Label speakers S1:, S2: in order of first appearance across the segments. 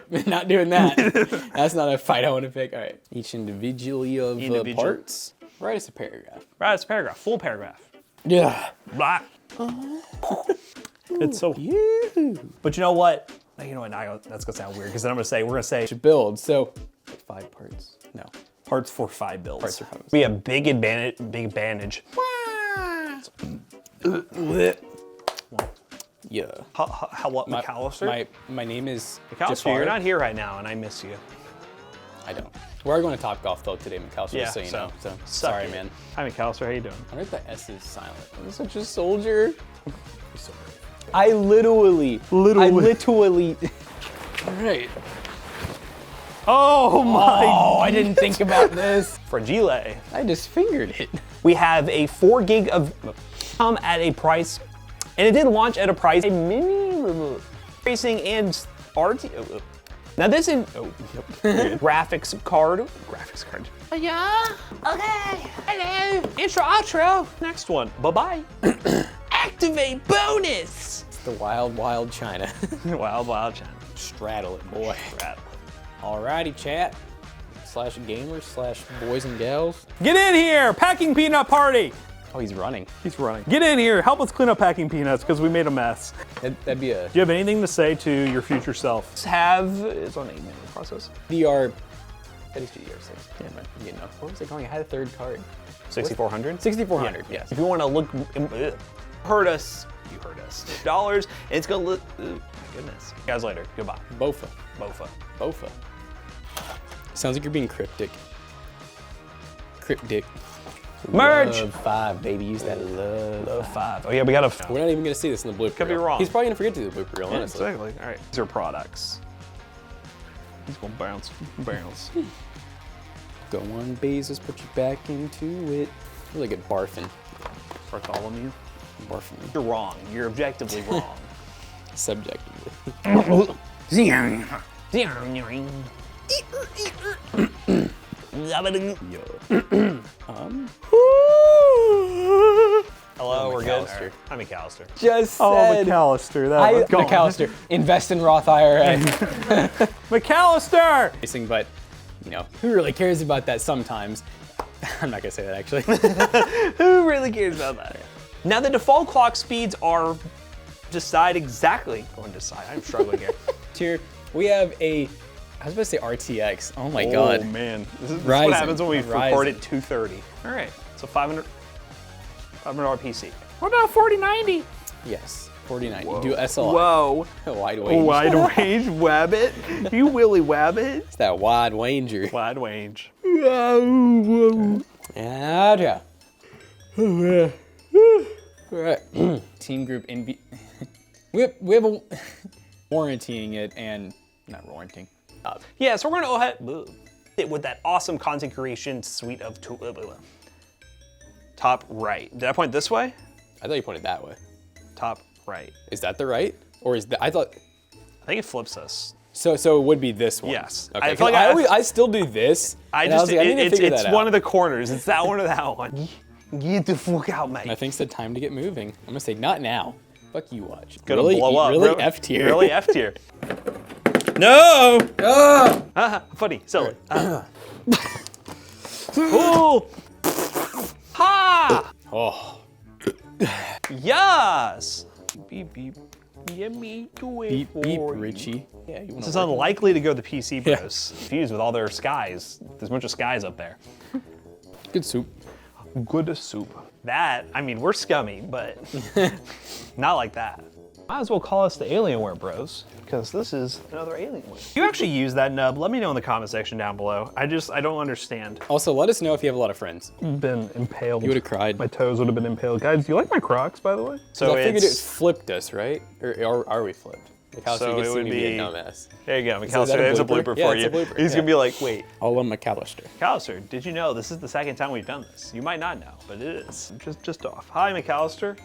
S1: Not doing that. That's not a fight I want to pick. All right. Each individually of parts. Write us a paragraph.
S2: Write us a paragraph. Full paragraph.
S1: Yeah.
S2: Blah. It's so. But you know what? You know what? That's gonna sound weird because then we're gonna say
S1: To build. So 5 parts. No.
S2: parts for 5 builds.
S1: Parts for 5 builds.
S2: We have big advantage.
S1: Yeah.
S2: What, McAllister?
S1: My name is
S2: McAllister,
S1: Jafar.
S2: you're not here right now, and I miss you.
S1: I don't. We're going to Top Golf though today, McAllister,
S2: Yeah,
S1: so you know. So
S2: suck
S1: sorry,
S2: it.
S1: man.
S2: Hi, McAllister. How you doing?
S1: I heard the S is silent. I'm such a soldier. I literally. All right.
S2: Oh my!
S1: Oh, I didn't think about this.
S2: Fragile.
S1: I just fingered it.
S2: We have a 4 gig of at a price, and it did launch at a price. A mini racing and RT. Now this is graphics card.
S3: Yeah. Okay. Hello.
S2: Intro, outro. Next one. Bye bye.
S3: Activate bonus.
S1: It's the wild China.
S2: Wild China.
S1: Straddle it, boy.
S2: Straddle.
S1: Alrighty, chat. /gamers /boys and gals.
S2: Get in here, Packing Peanut Party.
S1: Oh, he's running.
S2: He's running. Get in here, help us clean up Packing Peanuts because we made a mess.
S1: That'd be a
S2: Do you have anything to say to your future self? It's on 8 minute process.
S1: DR. That is DR6. Yeah, man. You know, what was it going? I had a third card.
S2: 6400?
S1: 6400, yes.
S2: If you want to look, hurt us, you hurt us. Dollars, and it's gonna look, my goodness. Guys later, goodbye.
S1: Bofa.
S2: Bofa.
S1: Sounds like you're being cryptic. Cryptic.
S2: Merge!
S1: Love 5, baby. Use that love
S2: 5. Oh yeah, we gotta.
S1: We're not even gonna see this in the blooper
S2: Could be
S1: reel.
S2: wrong.
S1: He's probably gonna forget to do the blooper reel, honestly.
S2: Exactly. All right. These are products. He's gonna bounce.
S1: Go on, Bezos, put your back into it. Really good barfing.
S2: Bartholomew.
S1: Barfing.
S2: You're wrong. You're objectively wrong.
S1: Subjectively.
S2: Hello, we're good.
S1: McAllister.
S2: I'm McAllister.
S1: Just said.
S2: McAllister.
S1: McAllister. Invest in Roth IRA.
S2: McAllister!
S1: But, you know, who really cares about that sometimes? I'm not gonna say that actually.
S2: Who really cares about that? Now the default clock speeds are I'm struggling here.
S1: Here, we have I was about to say RTX. Oh my god.
S2: Oh man, this is
S1: Ryzen.
S2: what happens when we record
S1: Ryzen.
S2: at 2:30. All right, so $500 PC. What about 4090?
S1: Yes, 4090. Do SLI.
S2: Whoa.
S1: Wide range.
S2: Wide range, wabbit. You willy wabbit.
S1: It's that wide ranger.
S2: Wide range.
S1: Yeah. Alright. Team group NV. we have a warrantying it and not warranting.
S2: Yeah, so we're gonna go ahead with that awesome content creation suite of tools. Top right. Did I point this way?
S1: I thought you pointed that way.
S2: Top right.
S1: Is that the right? Or is that, I
S2: think it flips us.
S1: So it would be this one.
S2: Yes.
S1: Okay.
S2: I feel like
S1: I still do this.
S2: It's one of the corners. It's that one or that one. Get the fuck out, mate.
S1: And I think it's the time to get moving. I'm gonna say not now. Fuck you, watch.
S2: Gonna
S1: really,
S2: blow up.
S1: Really F tier.
S2: Really F tier.
S1: No!
S2: Funny, silly. Ooh. Ha!
S1: Oh.
S2: Yes! Beep, beep. Let me do it
S1: Beep,
S2: for
S1: beep,
S2: you.
S1: Richie. Yeah, you
S2: This is unlikely to go the PC Bros. Fused with all their skies. There's a bunch of skies up there.
S1: Good soup.
S2: Good soup. That, I mean, we're scummy, but not like that. Might as well call us the Alienware Bros, because this is another Alienware. You actually use that nub? Let me know in the comment section down below. I don't understand.
S1: Also, let us know if you have a lot of friends.
S2: Been impaled.
S1: You would have cried.
S2: My toes would have been impaled. Guys, do you like my Crocs, by the way?
S1: So I figured it flipped us, right? Or are we flipped? McAllister
S2: So
S1: gets
S2: it
S1: to
S2: would
S1: be
S2: be
S1: a dumbass.
S2: There you go,
S1: Is
S2: McAllister.
S1: that
S2: There's a blooper
S1: Yeah,
S2: for
S1: it's
S2: you.
S1: a blooper,
S2: He's
S1: yeah.
S2: gonna be like, wait,
S1: I'll love McAllister.
S2: McAllister, did you know this is the second time we've done this? You might not know, but it is. Just off. Hi, McAllister.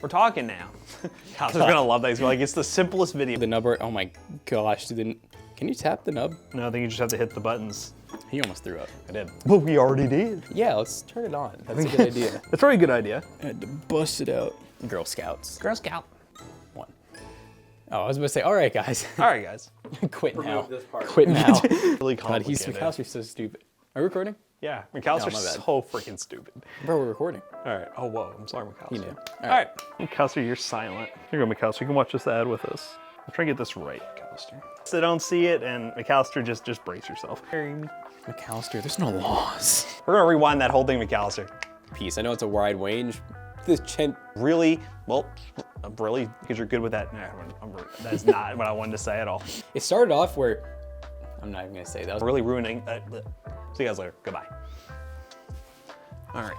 S2: We're talking now. McAllister's gonna love that. He's like, it's the simplest video.
S1: The nub, oh my gosh, can you tap the nub?
S2: No, I think you just have to hit the buttons.
S1: He almost threw up.
S2: I did. But we already did.
S1: Yeah, let's turn it on. That's a good idea.
S2: That's a very good idea.
S1: I had to bust it out. Girl Scouts.
S2: Girl Scout.
S1: 1. Oh, I was about to say, all right, guys.
S2: All right, guys.
S1: Quit now.
S4: this part.
S1: Quit now.
S2: Really
S1: God,
S2: complicated.
S1: McAllister's so stupid. Are we recording?
S2: Yeah, McAllister's
S1: Oh, my bad.
S2: so freaking stupid.
S1: Bro, we're recording.
S2: All right. Oh, whoa. I'm sorry, McAllister.
S1: You knew.
S2: All right. McAllister, you're silent. Here you go, McAllister. You can watch this ad with us. I'm trying to get this right, McAllister. So don't see it, and McAllister, just brace yourself.
S1: McAllister, there's no laws.
S2: We're gonna rewind that whole thing, McAllister.
S1: Peace. I know it's a wide range. This
S2: Really? Well, really? Because you're good with that? Nah, that's not what I wanted to say at all.
S1: It started off where, I'm not even gonna say that.
S2: Really ruining. See you guys later. Goodbye. All right.